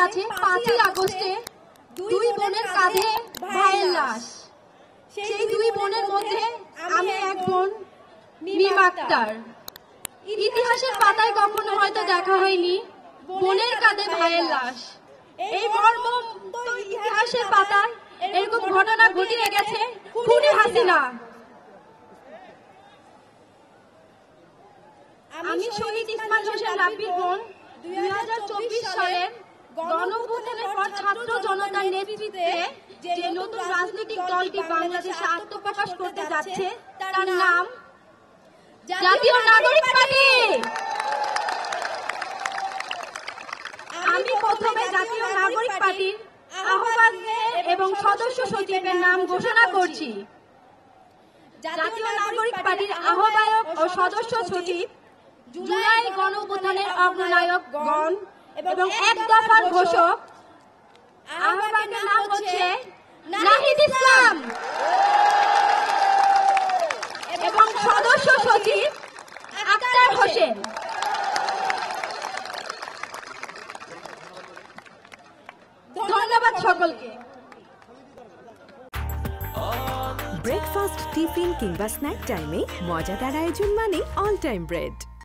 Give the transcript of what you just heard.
আছে 5ই আগস্টে দুই বোনের কাঁধে ভাইয়ের লাশ। সেই দুই বোনের মধ্যে আমি এক বোন মিম আক্তার। ইতিহাসের পাতায় কখনো হয়তো দেখা হয়নি বোনের কাঁধে ভাইয়ের লাশ। এই মর্ম ইতিহাসের পাতায় এরকম ঘটনা ঘটিয়ে গেছে খুনি হাসিনা। আমি শহীদ ইসমাইল হোসেন রাব্বির বোন 2024 সালের গণঅভ্যুত্থানের পর ছাত্র জনতার নেতৃত্বে যে নতুন রাজনৈতিক দলটি বাংলাদেশে আত্মপ্রকাশ করতে যাচ্ছে তার নাম জাতীয় নাগরিক পার্টি। আমি প্রথমে জাতীয় নাগরিক পার্টির আহ্বায়ক এবং সদস্য সচিবের নাম ঘোষণা করছি। জাতীয় নাগরিক পার্টির আহ্বায়ক ও সদস্য সচিব জুলাই গণঅভ্যুত্থানের অগ্রনায়কগণ এবং এক দফার ঘোষক আহ্বায়কের নাম হচ্ছে নাহিদ ইসলাম এবং সদস্য সচিব আক্তার হোসেন। ধন্যবাদ সকলকে। ব্রেকফাস্ট, টিফিন কিংবা স্ন্যাক টাইমে মজাদার আয়োজন মানে অল টাইম ব্রেড।